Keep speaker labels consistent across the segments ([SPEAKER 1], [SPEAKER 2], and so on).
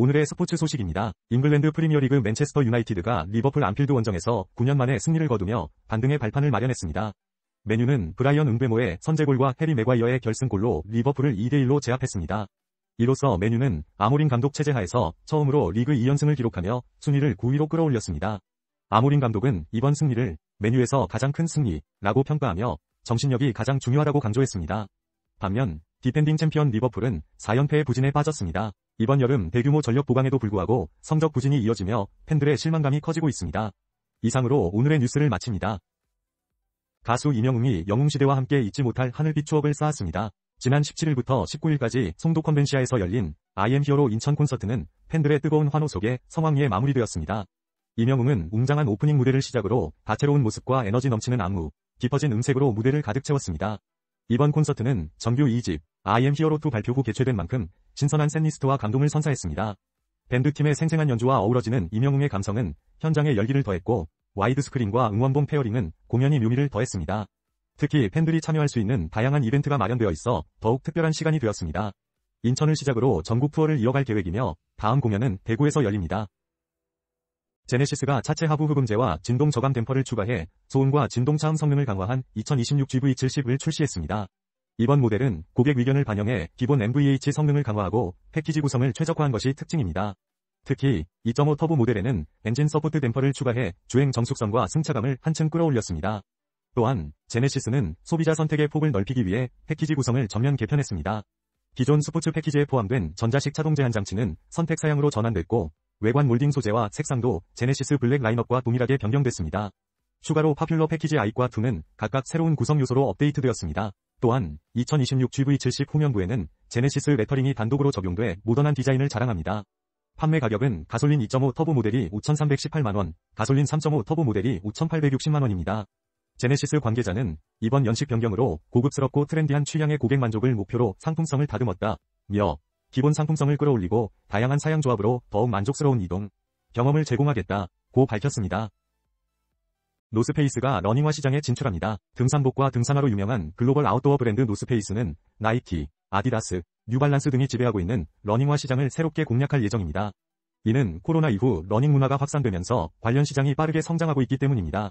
[SPEAKER 1] 오늘의 스포츠 소식입니다. 잉글랜드 프리미어리그 맨체스터 유나이티드가 리버풀 안필드 원정에서 9년 만에 승리를 거두며 반등의 발판을 마련했습니다. 맨유는 브라이언 음베모의 선제골과 해리 맥과이어의 결승골로 리버풀을 2대1로 제압했습니다. 이로써 맨유는 아모린 감독 체제 하에서 처음으로 리그 2연승을 기록하며 순위를 9위로 끌어올렸습니다. 아모린 감독은 이번 승리를 맨유에서 가장 큰 승리라고 평가하며 정신력이 가장 중요하다고 강조했습니다. 반면 디펜딩 챔피언 리버풀은 4연패의 부진에 빠졌습니다. 이번 여름 대규모 전력 보강에도 불구하고 성적 부진이 이어지며 팬들의 실망감이 커지고 있습니다. 이상으로 오늘의 뉴스를 마칩니다. 가수 임영웅이 영웅시대와 함께 잊지 못할 하늘빛 추억을 쌓았습니다. 지난 17일부터 19일까지 송도 컨벤시아에서 열린 I am 히어로 인천 콘서트는 팬들의 뜨거운 환호 속에 성황리에 마무리되었습니다. 임영웅은 웅장한 오프닝 무대를 시작으로 다채로운 모습과 에너지 넘치는 안무, 깊어진 음색으로 무대를 가득 채웠습니다. 이번 콘서트는 정규 2집 I am 히어로 2 발표 후 개최된 만큼 신선한 셋리스트와 감동을 선사했습니다. 밴드팀의 생생한 연주와 어우러지는 임영웅의 감성은 현장에 열기를 더했고 와이드 스크린과 응원봉 페어링은 공연이 묘미를 더했습니다. 특히 팬들이 참여할 수 있는 다양한 이벤트가 마련되어 있어 더욱 특별한 시간이 되었습니다. 인천을 시작으로 전국 투어를 이어갈 계획이며 다음 공연은 대구에서 열립니다. 제네시스가 차체 하부 흡음재와 진동 저감 댐퍼를 추가해 소음과 진동 차음 성능을 강화한 2026 GV70을 출시했습니다. 이번 모델은 고객 의견을 반영해 기본 MVH 성능을 강화하고 패키지 구성을 최적화한 것이 특징입니다. 특히 2.5 터보 모델에는 엔진 서포트 댐퍼를 추가해 주행 정숙성과 승차감을 한층 끌어올렸습니다. 또한 제네시스는 소비자 선택의 폭을 넓히기 위해 패키지 구성을 전면 개편했습니다. 기존 스포츠 패키지에 포함된 전자식 차동 제한 장치는 선택 사양으로 전환됐고 외관 몰딩 소재와 색상도 제네시스 블랙 라인업과 동일하게 변경됐습니다. 추가로 파퓰러 패키지 I과 2는 각각 새로운 구성 요소로 업데이트되었습니다. 또한 2026 GV70 후면부에는 제네시스 레터링이 단독으로 적용돼 모던한 디자인을 자랑합니다. 판매 가격은 가솔린 2.5 터보 모델이 5,318만원, 가솔린 3.5 터보 모델이 5,860만원입니다. 제네시스 관계자는 이번 연식 변경으로 고급스럽고 트렌디한 취향의 고객 만족을 목표로 상품성을 다듬었다며 기본 상품성을 끌어올리고 다양한 사양 조합으로 더욱 만족스러운 이동 경험을 제공하겠다고 밝혔습니다. 노스페이스가 러닝화 시장에 진출합니다. 등산복과 등산화로 유명한 글로벌 아웃도어 브랜드 노스페이스는 나이키, 아디다스, 뉴발란스 등이 지배하고 있는 러닝화 시장을 새롭게 공략할 예정입니다. 이는 코로나 이후 러닝 문화가 확산되면서 관련 시장이 빠르게 성장하고 있기 때문입니다.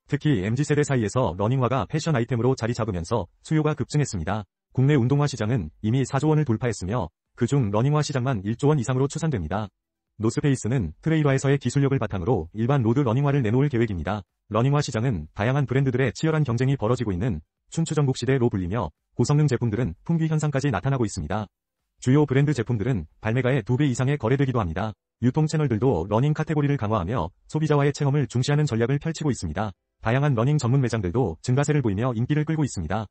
[SPEAKER 1] 특히 MZ세대 사이에서 러닝화가 패션 아이템으로 자리 잡으면서 수요가 급증했습니다. 국내 운동화 시장은 이미 4조 원을 돌파했으며 그중 러닝화 시장만 1조 원 이상으로 추산됩니다. 노스페이스는 트레일화에서의 기술력을 바탕으로 일반 로드 러닝화를 내놓을 계획입니다. 러닝화 시장은 다양한 브랜드들의 치열한 경쟁이 벌어지고 있는 춘추전국 시대로 불리며 고성능 제품들은 품귀 현상까지 나타나고 있습니다. 주요 브랜드 제품들은 발매가의 2배 이상에 거래되기도 합니다. 유통 채널들도 러닝 카테고리를 강화하며 소비자와의 체험을 중시하는 전략을 펼치고 있습니다. 다양한 러닝 전문 매장들도 증가세를 보이며 인기를 끌고 있습니다.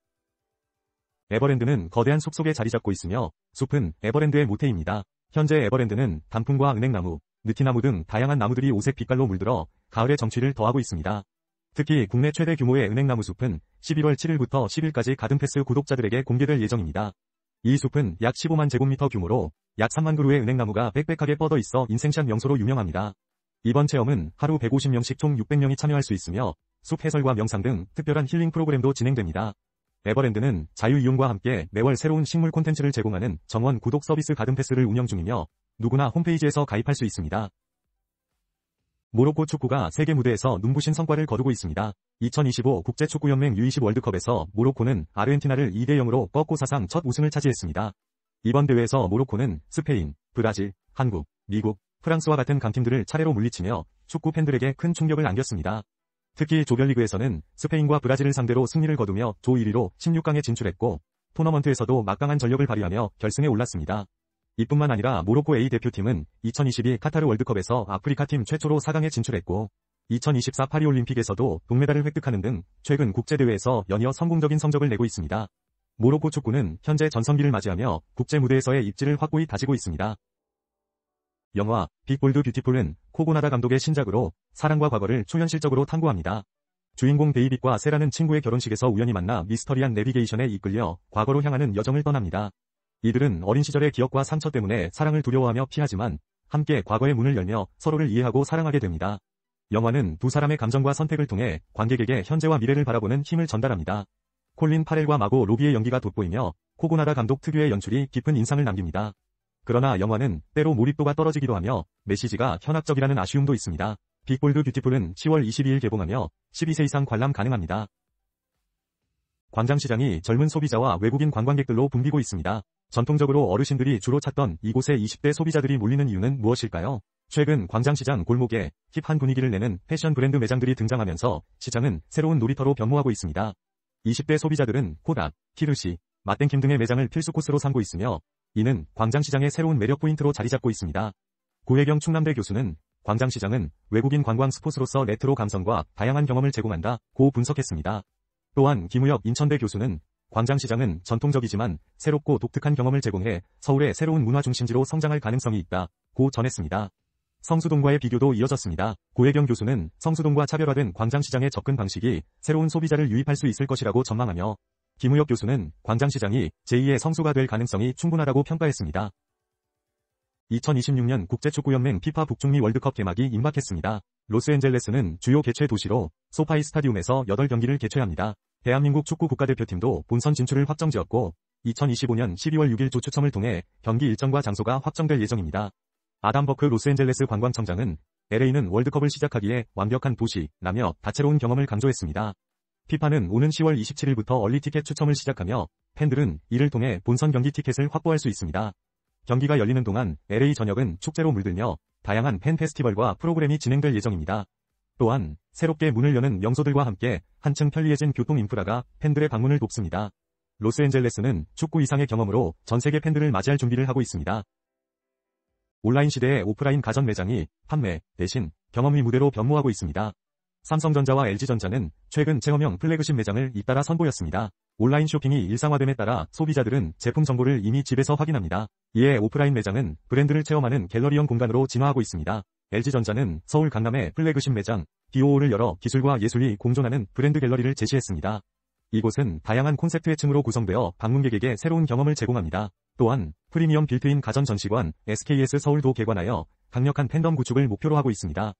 [SPEAKER 1] 에버랜드는 거대한 숲 속에 자리 잡고 있으며 숲은 에버랜드의 모태입니다. 현재 에버랜드는 단풍과 은행나무, 느티나무 등 다양한 나무들이 오색 빛깔로 물들어 가을의 정취를 더하고 있습니다. 특히 국내 최대 규모의 은행나무 숲은 11월 7일부터 10일까지 가든패스 구독자들에게 공개될 예정입니다. 이 숲은 약 15만 제곱미터 규모로 약 3만 그루의 은행나무가 빽빽하게 뻗어 있어 인생샷 명소로 유명합니다. 이번 체험은 하루 150명씩 총 600명이 참여할 수 있으며 숲 해설과 명상 등 특별한 힐링 프로그램도 진행됩니다. 에버랜드는 자유이용과 함께 매월 새로운 식물 콘텐츠를 제공하는 정원 구독 서비스 가든패스를 운영 중이며 누구나 홈페이지에서 가입할 수 있습니다. 모로코 축구가 세계 무대에서 눈부신 성과를 거두고 있습니다. 2025 국제축구연맹 U20 월드컵에서 모로코는 아르헨티나를 2대0으로 꺾고 사상 첫 우승을 차지했습니다. 이번 대회에서 모로코는 스페인, 브라질, 한국, 미국, 프랑스와 같은 강팀들을 차례로 물리치며 축구 팬들에게 큰 충격을 안겼습니다. 특히 조별리그에서는 스페인과 브라질을 상대로 승리를 거두며 조 1위로 16강에 진출했고 토너먼트에서도 막강한 전력을 발휘하며 결승에 올랐습니다. 이뿐만 아니라 모로코 A 대표팀은 2022 카타르 월드컵에서 아프리카팀 최초로 4강에 진출했고 2024 파리올림픽에서도 동메달을 획득하는 등 최근 국제대회에서 연이어 성공적인 성적을 내고 있습니다. 모로코 축구는 현재 전성기를 맞이하며 국제 무대에서의 입지를 확고히 다지고 있습니다. 영화 빅볼드 뷰티풀은 코고나다 감독의 신작으로 사랑과 과거를 초현실적으로 탐구합니다. 주인공 데이빗과 세라는 친구의 결혼식에서 우연히 만나 미스터리한 내비게이션에 이끌려 과거로 향하는 여정을 떠납니다. 이들은 어린 시절의 기억과 상처 때문에 사랑을 두려워하며 피하지만 함께 과거의 문을 열며 서로를 이해하고 사랑하게 됩니다. 영화는 두 사람의 감정과 선택을 통해 관객에게 현재와 미래를 바라보는 힘을 전달합니다. 콜린 파렐과 마고 로비의 연기가 돋보이며 코고나다 감독 특유의 연출이 깊은 인상을 남깁니다. 그러나 영화는 때로 몰입도가 떨어지기도 하며 메시지가 현학적이라는 아쉬움도 있습니다. 빅볼드 뷰티풀은 10월 22일 개봉하며 12세 이상 관람 가능합니다. 광장시장이 젊은 소비자와 외국인 관광객들로 붐비고 있습니다. 전통적으로 어르신들이 주로 찾던 이곳에 20대 소비자들이 몰리는 이유는 무엇일까요? 최근 광장시장 골목에 힙한 분위기를 내는 패션 브랜드 매장들이 등장하면서 시장은 새로운 놀이터로 변모하고 있습니다. 20대 소비자들은 코닥, 키르시, 맛땡킴 등의 매장을 필수 코스로 삼고 있으며 이는 광장시장의 새로운 매력 포인트로 자리잡고 있습니다. 고혜경 충남대 교수는 광장시장은 외국인 관광 스폿으로서 레트로 감성과 다양한 경험을 제공한다고 분석했습니다. 또한 김우혁 인천대 교수는 광장시장은 전통적이지만 새롭고 독특한 경험을 제공해 서울의 새로운 문화 중심지로 성장할 가능성이 있다고 전했습니다. 성수동과의 비교도 이어졌습니다. 고혜경 교수는 성수동과 차별화된 광장시장의 접근 방식이 새로운 소비자를 유입할 수 있을 것이라고 전망하며 김우혁 교수는 광장시장이 제2의 성수가 될 가능성이 충분하다고 평가했습니다. 2026년 국제축구연맹 피파 북중미 월드컵 개막이 임박했습니다. 로스앤젤레스는 주요 개최 도시로 소파이 스타디움에서 8경기를 개최합니다. 대한민국 축구 국가대표팀도 본선 진출을 확정지었고 2025년 12월 6일 조추첨을 통해 경기 일정과 장소가 확정될 예정입니다. 아담 버크 로스앤젤레스 관광청장은 LA는 월드컵을 시작하기에 완벽한 도시라며 다채로운 경험을 강조했습니다. 피파는 오는 10월 27일부터 얼리 티켓 추첨을 시작하며 팬들은 이를 통해 본선 경기 티켓을 확보할 수 있습니다. 경기가 열리는 동안 LA 전역은 축제로 물들며 다양한 팬 페스티벌과 프로그램이 진행될 예정입니다. 또한 새롭게 문을 여는 명소들과 함께 한층 편리해진 교통 인프라가 팬들의 방문을 돕습니다. 로스앤젤레스는 축구 이상의 경험으로 전 세계 팬들을 맞이할 준비를 하고 있습니다. 온라인 시대의 오프라인 가전 매장이 판매 대신 경험의 무대로 변모하고 있습니다. 삼성전자와 LG전자는 최근 체험형 플래그십 매장을 잇따라 선보였습니다. 온라인 쇼핑이 일상화됨에 따라 소비자들은 제품 정보를 이미 집에서 확인합니다. 이에 오프라인 매장은 브랜드를 체험하는 갤러리형 공간으로 진화하고 있습니다. LG전자는 서울 강남의 플래그십 매장 DOO를 열어 기술과 예술이 공존하는 브랜드 갤러리를 제시했습니다. 이곳은 다양한 콘셉트의 층으로 구성되어 방문객에게 새로운 경험을 제공합니다. 또한 프리미엄 빌트인 가전 전시관 SKS 서울도 개관하여 강력한 팬덤 구축을 목표로 하고 있습니다.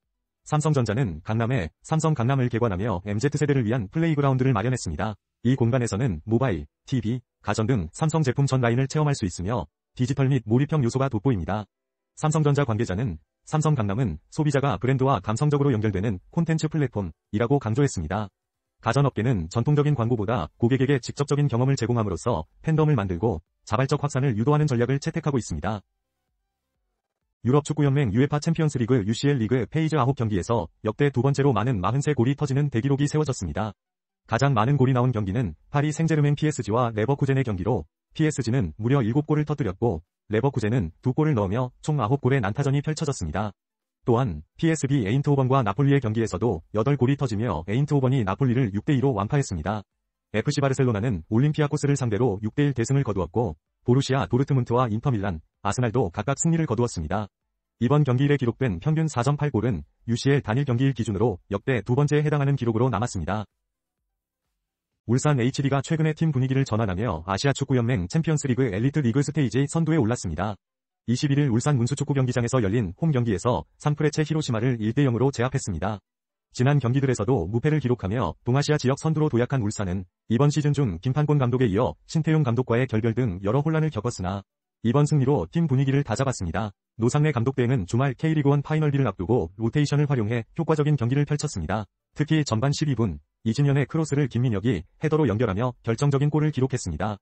[SPEAKER 1] 삼성전자는 강남에 삼성 강남을 개관하며 MZ세대를 위한 플레이그라운드를 마련했습니다. 이 공간에서는 모바일, TV, 가전 등 삼성 제품 전 라인을 체험할 수 있으며 디지털 및 몰입형 요소가 돋보입니다. 삼성전자 관계자는 삼성 강남은 소비자가 브랜드와 감성적으로 연결되는 콘텐츠 플랫폼이라고 강조했습니다. 가전업계는 전통적인 광고보다 고객에게 직접적인 경험을 제공함으로써 팬덤을 만들고 자발적 확산을 유도하는 전략을 채택하고 있습니다. 유럽축구연맹 UEFA 챔피언스리그 UCL 리그 페이즈 9경기에서 역대 두 번째로 많은 43골이 터지는 대기록이 세워졌습니다. 가장 많은 골이 나온 경기는 파리 생제르맹 PSG와 레버쿠젠의 경기로 PSG는 무려 7골을 터뜨렸고 레버쿠젠은 2골을 넣으며 총 9골의 난타전이 펼쳐졌습니다. 또한 PSV 에인트호번과 나폴리의 경기에서도 8골이 터지며 에인트호번이 나폴리를 6대2로 완파했습니다. FC 바르셀로나는 올림피아코스를 상대로 6대1 대승을 거두었고 보루시아 도르트문트와 인터밀란, 아스날도 각각 승리를 거두었습니다. 이번 경기일에 기록된 평균 4.8골은 UCL 단일 경기일 기준으로 역대 두 번째에 해당하는 기록으로 남았습니다. 울산 HD가 최근에 팀 분위기를 전환하며 아시아축구연맹 챔피언스리그 엘리트 리그 스테이지 선두에 올랐습니다. 21일 울산 문수축구 경기장에서 열린 홈 경기에서 산프레체 히로시마를 1대0으로 제압했습니다. 지난 경기들에서도 무패를 기록하며 동아시아 지역 선두로 도약한 울산은 이번 시즌 중 김판곤 감독에 이어 신태용 감독과의 결별 등 여러 혼란을 겪었으나 이번 승리로 팀 분위기를 다잡았습니다. 노상래 감독 대행은 주말 K리그1 파이널비를 앞두고 로테이션을 활용해 효과적인 경기를 펼쳤습니다. 특히 전반 12분 이진현의 크로스를 김민혁이 헤더로 연결하며 결정적인 골을 기록했습니다.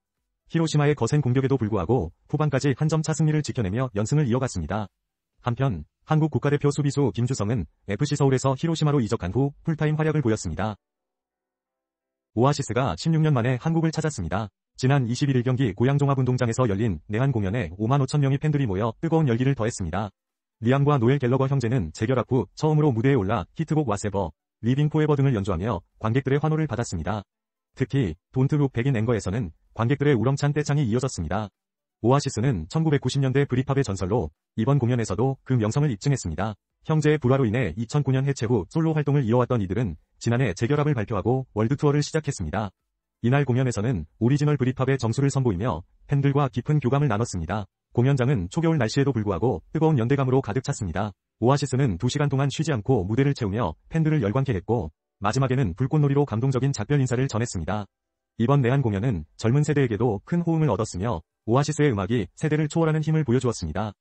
[SPEAKER 1] 히로시마의 거센 공격에도 불구하고 후반까지 한 점 차 승리를 지켜내며 연승을 이어갔습니다. 한편 한국 국가대표 수비수 김주성은 FC 서울에서 히로시마로 이적한 후 풀타임 활약을 보였습니다. 오아시스가 16년 만에 한국을 찾았습니다. 지난 21일 경기 고양 종합운동장에서 열린 내한 공연에 5만 5천 명의 팬들이 모여 뜨거운 열기를 더했습니다. 리암과 노엘 갤러거 형제는 재결합 후 처음으로 무대에 올라 히트곡 왓세버, 리빙 포에버 등을 연주하며 관객들의 환호를 받았습니다. 특히 돈트 룩 백인 앵거에서는 관객들의 우렁찬 떼창이 이어졌습니다. 오아시스는 1990년대 브릿팝의 전설로 이번 공연에서도 그 명성을 입증했습니다. 형제의 불화로 인해 2009년 해체 후 솔로 활동을 이어왔던 이들은 지난해 재결합을 발표하고 월드 투어를 시작했습니다. 이날 공연에서는 오리지널 브릿팝의 정수를 선보이며 팬들과 깊은 교감을 나눴습니다. 공연장은 초겨울 날씨에도 불구하고 뜨거운 연대감으로 가득 찼습니다. 오아시스는 2시간 동안 쉬지 않고 무대를 채우며 팬들을 열광케 했고 마지막에는 불꽃놀이로 감동적인 작별 인사를 전했습니다. 이번 내한 공연은 젊은 세대에게도 큰 호응을 얻었으며 오아시스의 음악이 세대를 초월하는 힘을 보여주었습니다.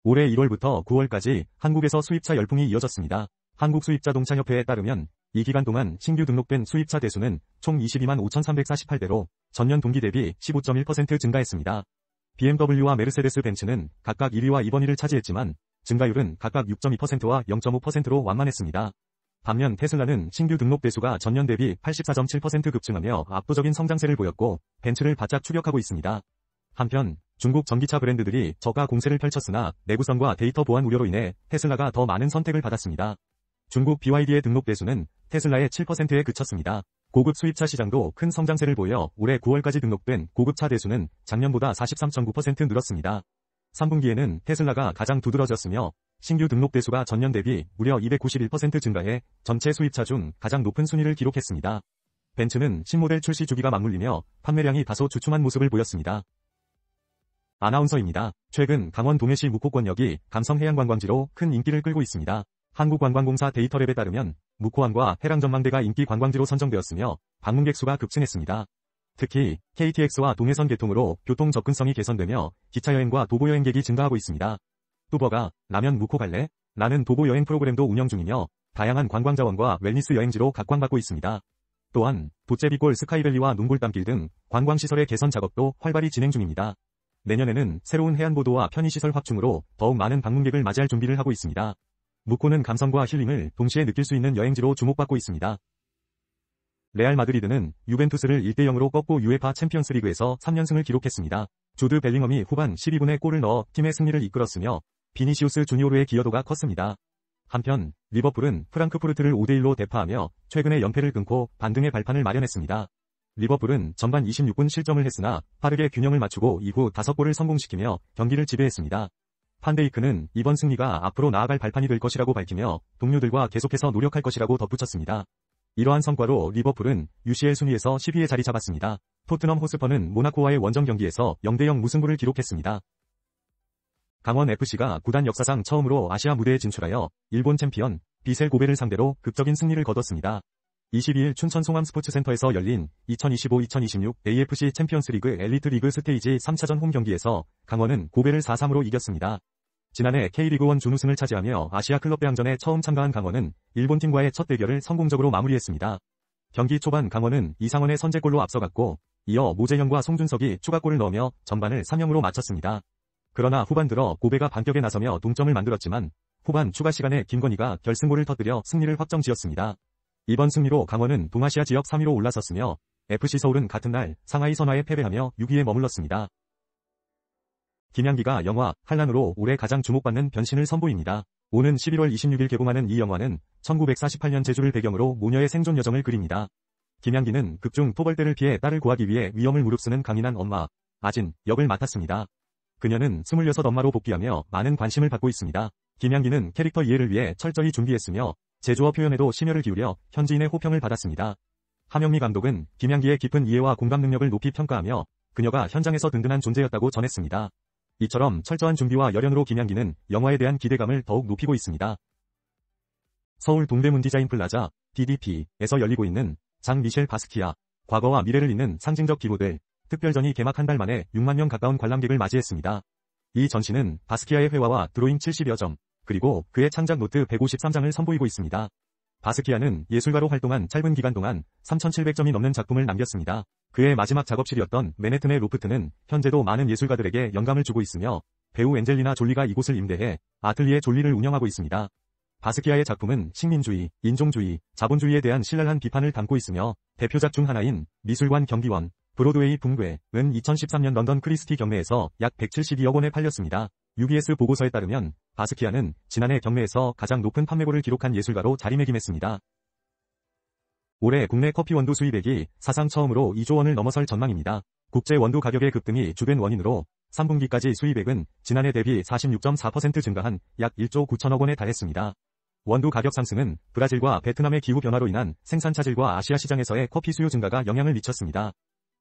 [SPEAKER 1] 올해 1월부터 9월까지 한국에서 수입차 열풍이 이어졌습니다. 한국수입자동차협회에 따르면 이 기간 동안 신규 등록된 수입차 대수는 총 22만 5,348대로 전년 동기 대비 15.1% 증가했습니다. BMW와 메르세데스 벤츠는 각각 1위와 2번위를 차지했지만 증가율은 각각 6.2%와 0.5%로 완만했습니다. 반면 테슬라는 신규 등록 대수가 전년 대비 84.7% 급증하며 압도적인 성장세를 보였고 벤츠를 바짝 추격하고 있습니다. 한편 중국 전기차 브랜드들이 저가 공세를 펼쳤으나 내구성과 데이터 보안 우려로 인해 테슬라가 더 많은 선택을 받았습니다. 중국 BYD의 등록 대수는 테슬라의 7%에 그쳤습니다. 고급 수입차 시장도 큰 성장세를 보여 올해 9월까지 등록된 고급차 대수는 작년보다 43.9% 늘었습니다. 3분기에는 테슬라가 가장 두드러졌으며 신규 등록 대수가 전년 대비 무려 291% 증가해 전체 수입차 중 가장 높은 순위를 기록했습니다. 벤츠는 신모델 출시 주기가 맞물리며 판매량이 다소 주춤한 모습을 보였습니다. 아나운서입니다. 최근 강원 동해시 묵호권역이 감성해양관광지로 큰 인기를 끌고 있습니다. 한국관광공사 데이터랩에 따르면 묵호항과 해랑전망대가 인기 관광지로 선정되었으며 방문객 수가 급증했습니다. 특히 KTX와 동해선 개통으로 교통 접근성이 개선되며 기차여행과 도보여행객이 증가하고 있습니다. 뚜버가 라면 묵호 갈래? 라는 도보여행 프로그램도 운영 중이며 다양한 관광자원과 웰니스 여행지로 각광받고 있습니다. 또한 도제비골 스카이밸리와 눈골담길 등 관광시설의 개선 작업도 활발히 진행 중입니다. 내년에는 새로운 해안보도와 편의시설 확충으로 더욱 많은 방문객을 맞이할 준비를 하고 있습니다. 묵호는 감성과 힐링을 동시에 느낄 수 있는 여행지로 주목받고 있습니다. 레알 마드리드는 유벤투스를 1대0으로 꺾고 UEFA 챔피언스리그에서 3연승을 기록했습니다. 주드 벨링엄이 후반 12분에 골을 넣어 팀의 승리를 이끌었으며 비니시우스 주니오르의 기여도가 컸습니다. 한편 리버풀은 프랑크푸르트를 5대1로 대파하며 최근의 연패를 끊고 반등의 발판을 마련했습니다. 리버풀은 전반 26분 실점을 했으나 빠르게 균형을 맞추고 이후 5골을 성공시키며 경기를 지배했습니다. 판데이크는 이번 승리가 앞으로 나아갈 발판이 될 것이라고 밝히며 동료들과 계속해서 노력할 것이라고 덧붙였습니다. 이러한 성과로 리버풀은 UCL 순위에서 10위에 자리 잡았습니다. 토트넘 호스퍼는 모나코와의 원정 경기에서 0대0 무승부를 기록했습니다. 강원FC가 구단 역사상 처음으로 아시아 무대에 진출하여 일본 챔피언 비셀 고베를 상대로 극적인 승리를 거뒀습니다. 22일 춘천 송암 스포츠센터에서 열린 2025-2026 AFC 챔피언스리그 엘리트 리그 스테이지 3차전 홈 경기에서 강원은 고베를 4-3으로 이겼습니다. 지난해 K리그1 준우승을 차지하며 아시아 클럽 대항전에 처음 참가한 강원은 일본 팀과의 첫 대결을 성공적으로 마무리했습니다. 경기 초반 강원은 이상원의 선제골로 앞서갔고 이어 모재형과 송준석이 추가골을 넣으며 전반을 3-0으로 마쳤습니다. 그러나 후반 들어 고베가 반격에 나서며 동점을 만들었지만 후반 추가 시간에 김건희가 결승골을 터뜨려 승리를 확정지었습니다. 이번 승리로 강원은 동아시아 지역 3위로 올라섰으며 FC 서울은 같은 날 상하이 선화에 패배하며 6위에 머물렀습니다. 김양기가 영화 한란으로 올해 가장 주목받는 변신을 선보입니다. 오는 11월 26일 개봉하는 이 영화는 1948년 제주를 배경으로 모녀의 생존 여정을 그립니다. 김양기는 극중 토벌대를 피해 딸을 구하기 위해 위험을 무릅쓰는 강인한 엄마 아진 역을 맡았습니다. 그녀는 26 엄마로 복귀하며 많은 관심을 받고 있습니다. 김양기는 캐릭터 이해를 위해 철저히 준비했으며 제주어 표현에도 심혈을 기울여 현지인의 호평을 받았습니다. 함영미 감독은 김양기의 깊은 이해와 공감 능력을 높이 평가하며 그녀가 현장에서 든든한 존재였다고 전했습니다. 이처럼 철저한 준비와 열연으로 김양기는 영화에 대한 기대감을 더욱 높이고 있습니다. 서울 동대문 디자인 플라자 DDP에서 열리고 있는 장 미셸 바스키아 과거와 미래를 잇는 상징적 기고들 특별전이 개막 한 달 만에 6만 명 가까운 관람객을 맞이했습니다. 이 전시는 바스키아의 회화와 드로잉 70여 점, 그리고 그의 창작 노트 153장을 선보이고 있습니다. 바스키아는 예술가로 활동한 짧은 기간 동안 3,700점이 넘는 작품을 남겼습니다. 그의 마지막 작업실이었던 맨해튼의 로프트는 현재도 많은 예술가들에게 영감을 주고 있으며 배우 엔젤리나 졸리가 이곳을 임대해 아틀리에 졸리를 운영하고 있습니다. 바스키아의 작품은 식민주의, 인종주의, 자본주의에 대한 신랄한 비판을 담고 있으며 대표작 중 하나인 미술관 경비원, 브로드웨이 붕괴은 2013년 런던 크리스티 경매에서 약 172억 원에 팔렸습니다. UBS 보고서에 따르면 바스키아는 지난해 경매에서 가장 높은 판매고를 기록한 예술가로 자리매김했습니다. 올해 국내 커피 원두 수입액이 사상 처음으로 2조 원을 넘어설 전망입니다. 국제 원두 가격의 급등이 주된 원인으로 3분기까지 수입액은 지난해 대비 46.4% 증가한 약 1조 9천억 원에 달했습니다. 원두 가격 상승은 브라질과 베트남의 기후 변화로 인한 생산 차질과 아시아 시장에서의 커피 수요 증가가 영향을 미쳤습니다.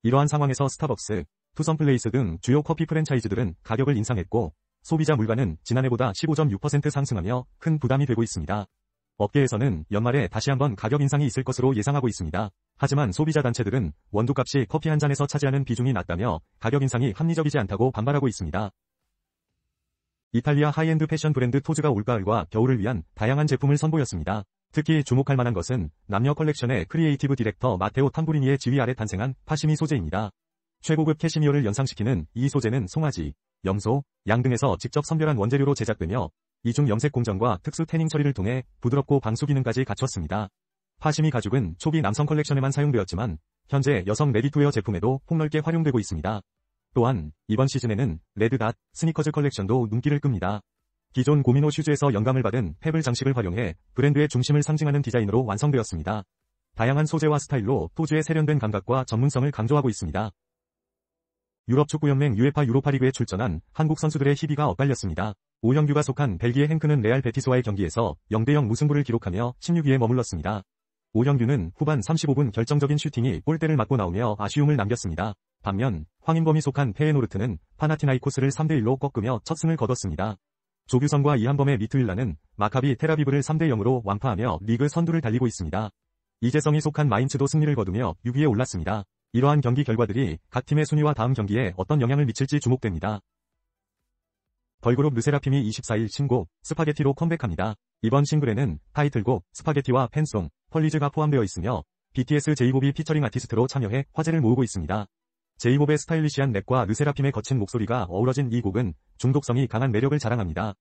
[SPEAKER 1] 이러한 상황에서 스타벅스, 투썸플레이스 등 주요 커피 프랜차이즈들은 가격을 인상했고 소비자 물가는 지난해보다 15.6% 상승하며 큰 부담이 되고 있습니다. 업계에서는 연말에 다시 한번 가격 인상이 있을 것으로 예상하고 있습니다. 하지만 소비자 단체들은 원두값이 커피 한 잔에서 차지하는 비중이 낮다며 가격 인상이 합리적이지 않다고 반발하고 있습니다. 이탈리아 하이엔드 패션 브랜드 토즈가 올가을과 겨울을 위한 다양한 제품을 선보였습니다. 특히 주목할 만한 것은 남녀 컬렉션의 크리에이티브 디렉터 마테오 탐부리니의 지휘 아래 탄생한 파시미 소재입니다. 최고급 캐시미어를 연상시키는 이 소재는 송아지, 염소, 양 등에서 직접 선별한 원재료로 제작되며 이중 염색 공정과 특수 태닝 처리를 통해 부드럽고 방수 기능까지 갖췄습니다. 파시미 가죽은 초기 남성 컬렉션에만 사용되었지만 현재 여성 레디투웨어 제품에도 폭넓게 활용되고 있습니다. 또한 이번 시즌에는 레드닷 스니커즈 컬렉션도 눈길을 끕니다. 기존 고미노 슈즈에서 영감을 받은 페블 장식을 활용해 브랜드의 중심을 상징하는 디자인으로 완성되었습니다. 다양한 소재와 스타일로 토즈의 세련된 감각과 전문성을 강조하고 있습니다. 유럽 축구연맹 UEFA 유로파리그에 출전한 한국 선수들의 희비가 엇갈렸습니다. 오형규가 속한 벨기에 행크는 레알 베티스와의 경기에서 0대0 무승부를 기록하며 16위에 머물렀습니다. 오형규는 후반 35분 결정적인 슈팅이 골대를 맞고 나오며 아쉬움을 남겼습니다. 반면 황인범이 속한 페에노르트는 파나티나이코스를 3대1로 꺾으며 첫 승을 거뒀습니다. 조규성과 이한범의 미투일라는 마카비 테라비브를 3대0으로 완파하며 리그 선두를 달리고 있습니다. 이재성이 속한 마인츠도 승리를 거두며 6위에 올랐습니다. 이러한 경기 결과들이 각 팀의 순위와 다음 경기에 어떤 영향을 미칠지 주목됩니다. 걸그룹 르세라핌이 24일 신곡 스파게티로 컴백합니다. 이번 싱글에는 타이틀곡 스파게티와 팬송, 펄리즈가 포함되어 있으며 BTS 제이홉이 피처링 아티스트로 참여해 화제를 모으고 있습니다. 제이홉의 스타일리시한 랩과 르세라핌의 거친 목소리가 어우러진 이 곡은 중독성이 강한 매력을 자랑합니다.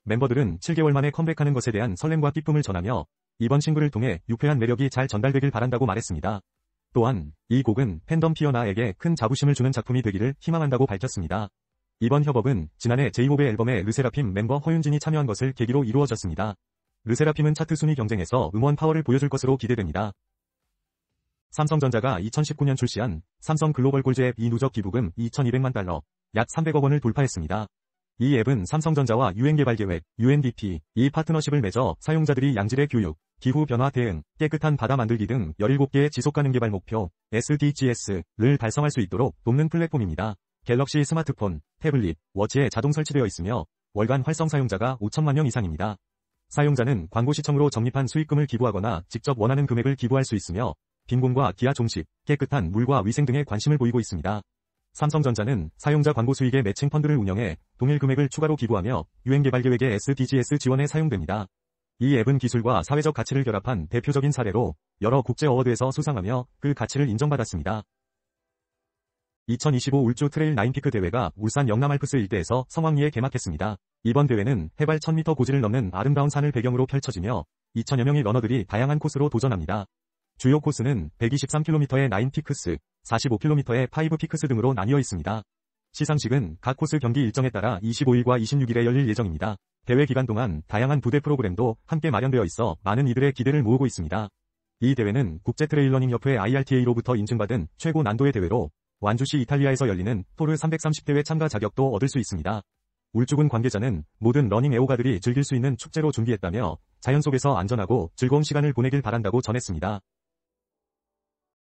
[SPEAKER 1] 멤버들은 7개월 만에 컴백하는 것에 대한 설렘과 기쁨을 전하며 이번 싱글을 통해 유쾌한 매력이 잘 전달되길 바란다고 말했습니다. 또한 이 곡은 팬덤 피어나에게 큰 자부심을 주는 작품이 되기를 희망한다고 밝혔습니다. 이번 협업은 지난해 제이홉의 앨범에 르세라핌 멤버 허윤진이 참여한 것을 계기로 이루어졌습니다. 르세라핌은 차트 순위 경쟁에서 음원 파워를 보여줄 것으로 기대됩니다. 삼성전자가 2019년 출시한 삼성 글로벌 골즈 앱 이누적 기부금 2,200만 달러, 약 300억 원을 돌파했습니다. 이 앱은 삼성전자와 유엔개발계획, UNDP, 이 파트너십을 맺어 사용자들이 양질의 교육, 기후 변화 대응, 깨끗한 바다 만들기 등 17개의 지속가능 개발 목표, SDGs를 달성할 수 있도록 돕는 플랫폼입니다. 갤럭시 스마트폰, 태블릿, 워치에 자동 설치되어 있으며 월간 활성 사용자가 5천만 명 이상입니다. 사용자는 광고 시청으로 적립한 수익금을 기부하거나 직접 원하는 금액을 기부할 수 있으며 빈곤과 기아 종식, 깨끗한 물과 위생 등에 관심을 보이고 있습니다. 삼성전자는 사용자 광고 수익의 매칭 펀드를 운영해 동일 금액을 추가로 기부하며 유엔개발계획의 SDGs 지원에 사용됩니다. 이 앱은 기술과 사회적 가치를 결합한 대표적인 사례로 여러 국제 어워드에서 수상하며 그 가치를 인정받았습니다. 2025 울주 트레일 9피크 대회가 울산 영남알프스 일대에서 성황리에 개막했습니다. 이번 대회는 해발 1000m 고지를 넘는 아름다운 산을 배경으로 펼쳐지며 2천여 명의 러너들이 다양한 코스로 도전합니다. 주요 코스는 123km의 9피크스, 45km의 5피크스 등으로 나뉘어 있습니다. 시상식은 각 코스 경기 일정에 따라 25일과 26일에 열릴 예정입니다. 대회 기간 동안 다양한 부대 프로그램도 함께 마련되어 있어 많은 이들의 기대를 모으고 있습니다. 이 대회는 국제트레일러닝협회 IRTA로부터 인증받은 최고 난도의 대회로 완주시 이탈리아에서 열리는 토르 330대회 참가 자격도 얻을 수 있습니다. 울주군 관계자는 모든 러닝 애호가들이 즐길 수 있는 축제로 준비했다며 자연 속에서 안전하고 즐거운 시간을 보내길 바란다고 전했습니다.